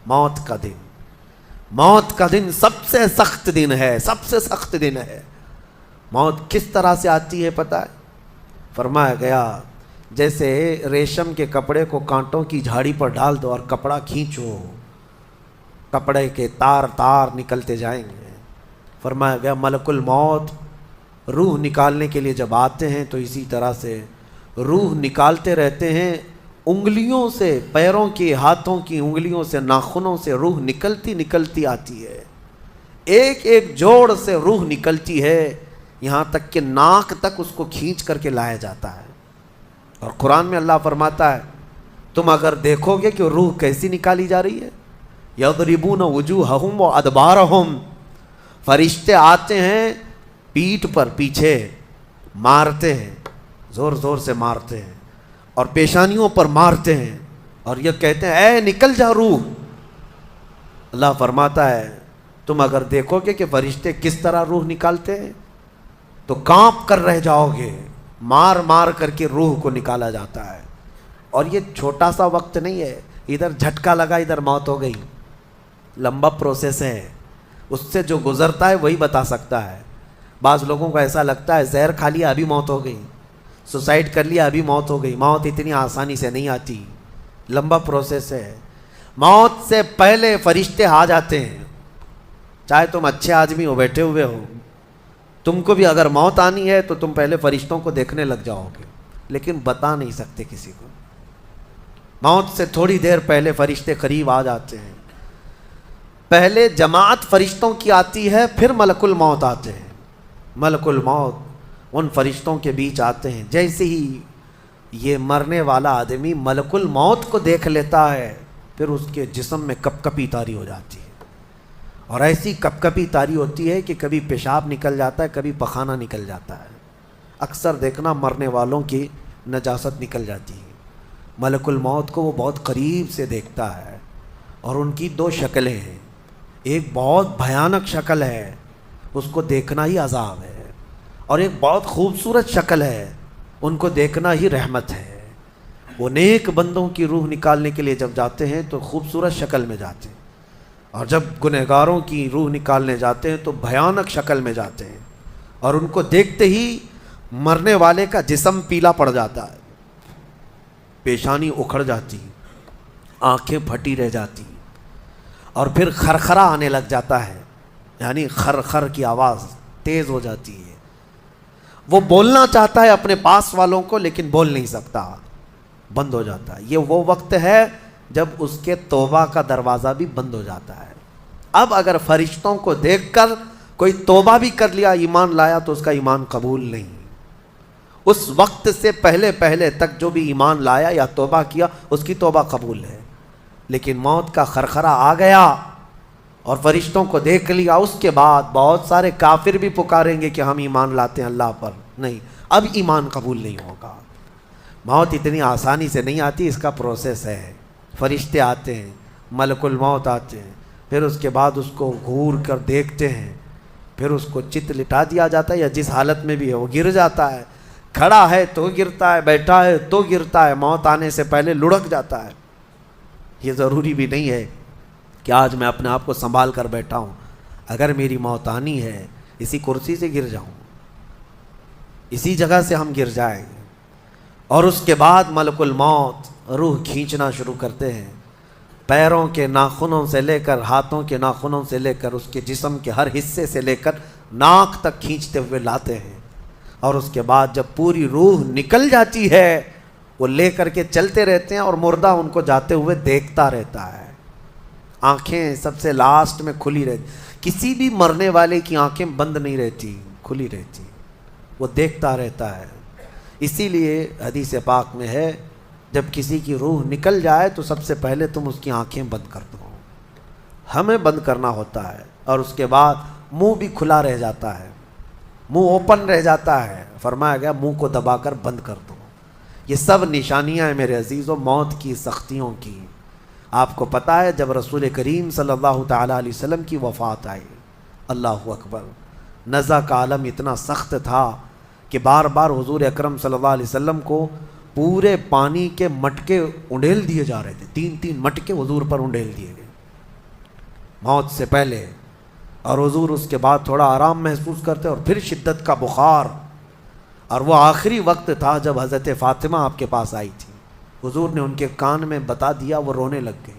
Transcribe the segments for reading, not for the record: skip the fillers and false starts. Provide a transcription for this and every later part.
موت کا دن، موت کا دن سب سے سخت دن ہے، سب سے سخت دن ہے۔ موت کس طرح سے آتی ہے پتہ ہے؟ فرمایا گیا جیسے ریشم کے کپڑے کو کانٹوں کی جھاڑی پر ڈال دو اور کپڑا کھینچو، کپڑے کے تار تار نکلتے جائیں گے۔ فرمایا گیا ملک الموت روح نکالنے کے لیے جب آتے ہیں تو اسی طرح سے روح نکالتے رہتے ہیں، انگلیوں سے، پیروں کی، ہاتھوں کی انگلیوں سے، ناخنوں سے روح نکلتی نکلتی آتی ہے، ایک ایک جوڑ سے روح نکلتی ہے، یہاں تک کہ ناک تک اس کو کھینچ کر کے لایا جاتا ہے۔ اور قرآن میں اللہ فرماتا ہے تم اگر دیکھو گے کہ روح کیسی نکالی جا رہی ہے، یضربون وجوہہم وادبارہم، فرشتے آتے ہیں پیٹھ پر، پیچھے مارتے ہیں، زور زور سے مارتے ہیں اور پیشانیوں پر مارتے ہیں اور یہ کہتے ہیں اے نکل جا روح۔ اللہ فرماتا ہے تم اگر دیکھو گے کہ فرشتے کس طرح روح نکالتے ہیں تو کانپ کر رہ جاؤ گے، مار مار کر کے روح کو نکالا جاتا ہے۔ اور یہ چھوٹا سا وقت نہیں ہے، ادھر جھٹکا لگا ادھر موت ہو گئی، لمبا پروسیس ہے، اس سے جو گزرتا ہے وہی بتا سکتا ہے۔ بعض لوگوں کو ایسا لگتا ہے زہر کھا لیا ابھی موت ہو گئی، سوسائڈ کر لیا ابھی موت ہو گئی۔ موت اتنی آسانی سے نہیں آتی، لمبا پروسیس ہے۔ موت سے پہلے فرشتے آ جاتے ہیں، چاہے تم اچھے آدمی ہو، بیٹھے ہوئے ہو، تم کو بھی اگر موت آنی ہے تو تم پہلے فرشتوں کو دیکھنے لگ جاؤ گے، لیکن بتا نہیں سکتے کسی کو۔ موت سے تھوڑی دیر پہلے فرشتے قریب آ جاتے ہیں، پہلے جماعت فرشتوں کی آتی ہے، پھر ملک الموت آتے ہیں۔ ملک الموت ان فرشتوں کے بیچ آتے ہیں، جیسے ہی یہ مرنے والا آدمی ملک الموت کو دیکھ لیتا ہے پھر اس کے جسم میں کپ کپی طاری ہو جاتی ہے، اور ایسی کپ کپی طاری ہوتی ہے کہ کبھی پیشاب نکل جاتا ہے، کبھی پخانہ نکل جاتا ہے۔ اکثر دیکھنا مرنے والوں کی نجاست نکل جاتی ہے۔ ملک الموت کو وہ بہت قریب سے دیکھتا ہے، اور ان کی دو شکلیں ہیں، ایک بہت بھیانک شکل ہے، اس کو دیکھنا ہی عذاب ہے، اور ایک بہت خوبصورت شکل ہے، ان کو دیکھنا ہی رحمت ہے۔ وہ نیک بندوں کی روح نکالنے کے لیے جب جاتے ہیں تو خوبصورت شکل میں جاتے ہیں، اور جب گنہگاروں کی روح نکالنے جاتے ہیں تو بھیانک شکل میں جاتے ہیں، اور ان کو دیکھتے ہی مرنے والے کا جسم پیلا پڑ جاتا ہے، پیشانی اکھڑ جاتی، آنکھیں پھٹی رہ جاتی، اور پھر خرخرا آنے لگ جاتا ہے، یعنی خر کی آواز تیز ہو جاتی ہے۔ وہ بولنا چاہتا ہے اپنے پاس والوں کو لیکن بول نہیں سکتا، بند ہو جاتا ہے۔ یہ وہ وقت ہے جب اس کے توبہ کا دروازہ بھی بند ہو جاتا ہے۔ اب اگر فرشتوں کو دیکھ کر کوئی توبہ بھی کر لیا، ایمان لایا، تو اس کا ایمان قبول نہیں۔ اس وقت سے پہلے پہلے تک جو بھی ایمان لایا یا توبہ کیا اس کی توبہ قبول ہے، لیکن موت کا خرخرا آ گیا اور فرشتوں کو دیکھ لیا، اس کے بعد بہت سارے کافر بھی پکاریں گے کہ ہم ایمان لاتے ہیں اللہ پر، نہیں، اب ایمان قبول نہیں ہوگا۔ موت اتنی آسانی سے نہیں آتی، اس کا پروسیس ہے۔ فرشتے آتے ہیں، ملک الموت آتے ہیں، پھر اس کے بعد اس کو گھور کر دیکھتے ہیں، پھر اس کو چت لٹا دیا جاتا ہے، یا جس حالت میں بھی ہے وہ گر جاتا ہے، کھڑا ہے تو گرتا ہے، بیٹھا ہے تو گرتا ہے، موت آنے سے پہلے لڑک جاتا ہے۔ یہ ضروری بھی نہیں ہے کہ آج میں اپنے آپ کو سنبھال کر بیٹھا ہوں، اگر میری موت آنی ہے اسی کرسی سے گر جاؤں، اسی جگہ سے ہم گر جائیں گے۔ اور اس کے بعد ملک الموت روح کھینچنا شروع کرتے ہیں، پیروں کے ناخنوں سے لے کر، ہاتھوں کے ناخنوں سے لے کر، اس کے جسم کے ہر حصے سے لے کر ناک تک کھینچتے ہوئے لاتے ہیں، اور اس کے بعد جب پوری روح نکل جاتی ہے وہ لے کر کے چلتے رہتے ہیں، اور مردہ ان کو جاتے ہوئے دیکھتا رہتا ہے۔ آنکھیں سب سے لاسٹ میں کھلی رہتی، کسی بھی مرنے والے کی آنکھیں بند نہیں رہتی، کھلی رہتی، وہ دیکھتا رہتا ہے۔ اسی لیے حدیث پاک میں ہے جب کسی کی روح نکل جائے تو سب سے پہلے تم اس کی آنکھیں بند کر دو، ہمیں بند کرنا ہوتا ہے، اور اس کے بعد منہ بھی کھلا رہ جاتا ہے، منہ اوپن رہ جاتا ہے، فرمایا گیا منہ کو دبا کر بند کر دو۔ یہ سب نشانیاں ہیں میرے عزیزوں موت کی سختیوں کی۔ آپ کو پتہ ہے جب رسول کریم صلی اللہ تعالیٰ علیہ وسلم کی وفات آئی، اللہ اکبر، نزع کا عالم اتنا سخت تھا کہ بار بار حضور اکرم صلی اللہ علیہ وسلم کو پورے پانی کے مٹکے انڈیل دیے جا رہے تھے، 3 مٹکے حضور پر انڈیل دیے گئے، موت سے پہلے، اور حضور اس کے بعد تھوڑا آرام محسوس کرتے اور پھر شدت کا بخار، اور وہ آخری وقت تھا جب حضرت فاطمہ آپ کے پاس آئی تھی. حضور نے ان کے کان میں بتا دیا، وہ رونے لگ گئی.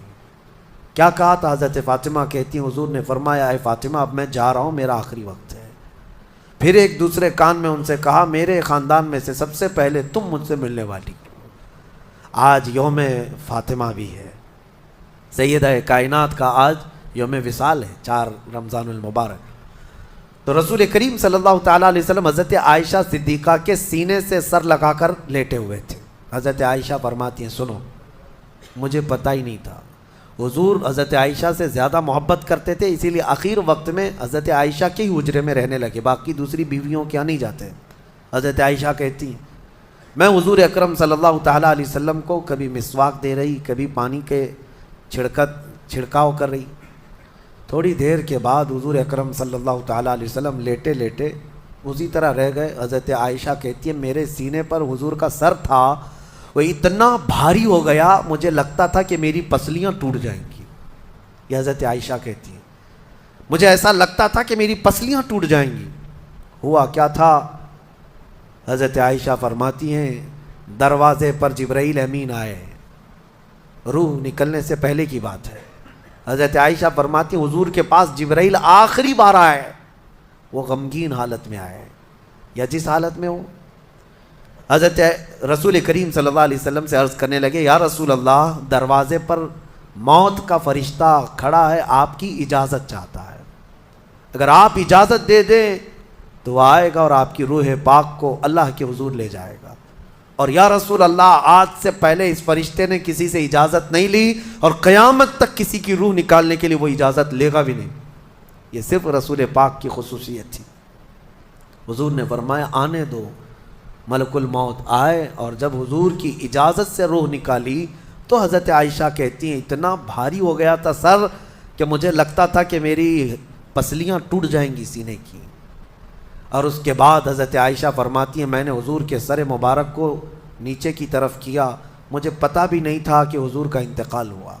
کیا کہا تھا؟ حضرت فاطمہ کہتی ہیں حضور نے فرمایا اے فاطمہ اب میں جا رہا ہوں، میرا آخری وقت ہے. پھر ایک دوسرے کان میں ان سے کہا میرے خاندان میں سے سب سے پہلے تم مجھ سے ملنے والی. آج یوم فاطمہ بھی ہے، سیدہ کائنات کا آج یوم وصال ہے، 4 رمضان المبارک. تو رسول کریم صلی اللہ تعالیٰ علیہ وسلم حضرت عائشہ صدیقہ کے سینے سے سر لگا کر لیٹے ہوئے تھے. حضرت عائشہ فرماتی ہیں سنو، مجھے پتہ ہی نہیں تھا. حضور حضرت عائشہ سے زیادہ محبت کرتے تھے، اسی لیے آخر وقت میں حضرت عائشہ کے ہی حجرے میں رہنے لگے، باقی دوسری بیویوں کیا نہیں جاتے. حضرت عائشہ کہتی ہیں میں حضور اکرم صلی اللہ تعالیٰ علیہ وسلم کو کبھی مسواک دے رہی، کبھی پانی کے چھڑکاؤ کر رہی. تھوڑی دیر کے بعد حضور اکرم صلی اللہ تعالیٰ علیہ وسلم لیٹے لیٹے اسی طرح رہ گئے. حضرت عائشہ کہتی ہے میرے سینے پر حضور کا سر تھا، وہ اتنا بھاری ہو گیا مجھے لگتا تھا کہ میری پسلیاں ٹوٹ جائیں گی. یہ حضرت عائشہ کہتی ہیں مجھے ایسا لگتا تھا کہ میری پسلیاں ٹوٹ جائیں گی. ہوا کیا تھا؟ حضرت عائشہ فرماتی ہیں دروازے پر جبرائیل امین آئے، روح نکلنے سے پہلے کی بات ہے. حضرت عائشہ فرماتی ہیں حضور کے پاس جبرائیل آخری بار آئے، وہ غمگین حالت میں آئے یا جس حالت میں ہو. حضرت رسول کریم صلی اللہ علیہ وسلم سے عرض کرنے لگے یا رسول اللہ دروازے پر موت کا فرشتہ کھڑا ہے، آپ کی اجازت چاہتا ہے، اگر آپ اجازت دے دیں تو وہ آئے گا اور آپ کی روح پاک کو اللہ کے حضور لے جائے گا. اور یا رسول اللہ آج سے پہلے اس فرشتے نے کسی سے اجازت نہیں لی اور قیامت تک کسی کی روح نکالنے کے لیے وہ اجازت لے گا بھی نہیں. یہ صرف رسول پاک کی خصوصیت تھی. حضور نے فرمایا آنے دو. ملک الموت آئے اور جب حضور کی اجازت سے روح نکالی تو حضرت عائشہ کہتی ہیں اتنا بھاری ہو گیا تھا سر کہ مجھے لگتا تھا کہ میری پسلیاں ٹوٹ جائیں گی سینے کی. اور اس کے بعد حضرت عائشہ فرماتی ہیں میں نے حضور کے سر مبارک کو نیچے کی طرف کیا، مجھے پتہ بھی نہیں تھا کہ حضور کا انتقال ہوا.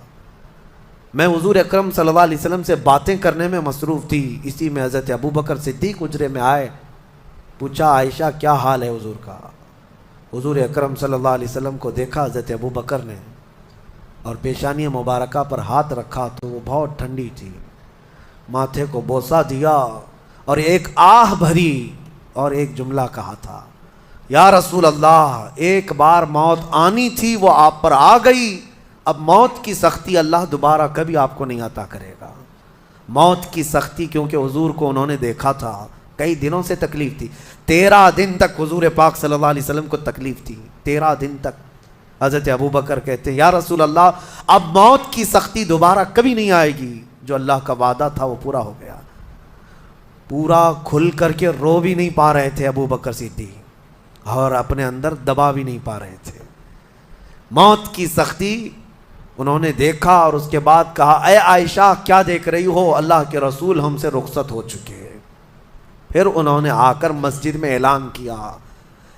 میں حضور اکرم صلی اللہ علیہ وسلم سے باتیں کرنے میں مصروف تھی، اسی میں حضرت ابو بکر صدیق حجرے میں آئے. پوچھا عائشہ کیا حال ہے حضور کا؟ حضور اکرم صلی اللہ علیہ وسلم کو دیکھا حضرت ابو بکر نے اور پیشانی مبارکہ پر ہاتھ رکھا تو وہ بہت ٹھنڈی تھی. ماتھے کو بوسہ دیا اور ایک آہ بھری اور ایک جملہ کہا تھا یا رسول اللہ ایک بار موت آنی تھی وہ آپ پر آ گئی، اب موت کی سختی اللہ دوبارہ کبھی آپ کو نہیں عطا کرے گا. موت کی سختی کیونکہ حضور کو انہوں نے دیکھا تھا، کئی دنوں سے تکلیف تھی. 13 دن تک حضور پاک صلی اللہ علیہ وسلم کو تکلیف تھی، 13 دن تک. حضرت ابو بکر کہتے ہیں یا رسول اللہ اب موت کی سختی دوبارہ کبھی نہیں آئے گی، جو اللہ کا وعدہ تھا وہ پورا ہو گیا. پورا کھل کر کے رو بھی نہیں پا رہے تھے ابو بکر صدیق اور اپنے اندر دبا بھی نہیں پا رہے تھے. موت کی سختی انہوں نے دیکھا اور اس کے بعد کہا اے عائشہ کیا دیکھ رہی ہو، اللہ کے رسول ہم سے رخصت ہو چکے. پھر انہوں نے آ کر مسجد میں اعلان کیا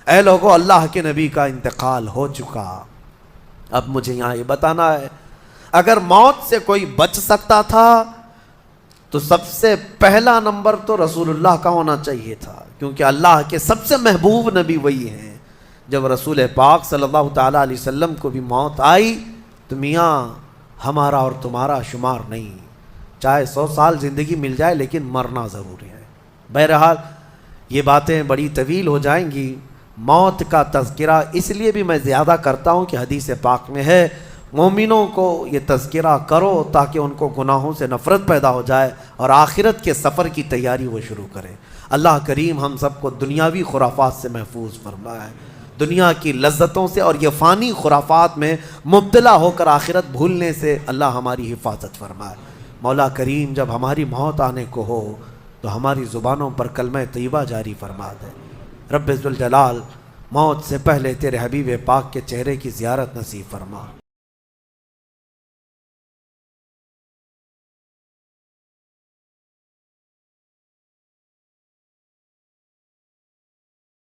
اے لوگو اللہ کے نبی کا انتقال ہو چکا. اب مجھے یہاں یہ بتانا ہے اگر موت سے کوئی بچ سکتا تھا تو سب سے پہلا نمبر تو رسول اللہ کا ہونا چاہیے تھا، کیونکہ اللہ کے سب سے محبوب نبی وہی ہیں. جب رسول پاک صلی اللہ تعالیٰ علیہ وسلم کو بھی موت آئی تو میاں ہمارا اور تمہارا شمار نہیں، چاہے 100 سال زندگی مل جائے لیکن مرنا ضروری ہے. بہرحال یہ باتیں بڑی طویل ہو جائیں گی. موت کا تذکرہ اس لیے بھی میں زیادہ کرتا ہوں کہ حدیث پاک میں ہے مومنوں کو یہ تذکرہ کرو تاکہ ان کو گناہوں سے نفرت پیدا ہو جائے اور آخرت کے سفر کی تیاری وہ شروع کریں. اللہ کریم ہم سب کو دنیاوی خرافات سے محفوظ فرمائے، دنیا کی لذتوں سے اور یہ فانی خرافات میں مبتلا ہو کر آخرت بھولنے سے اللہ ہماری حفاظت فرمائے. مولا کریم جب ہماری موت آنے کو ہو تو ہماری زبانوں پر کلمہ طیبہ جاری فرما دے. رب ذوالجلال موت سے پہلے تیرے حبیب پاک کے چہرے کی زیارت نصیب فرما.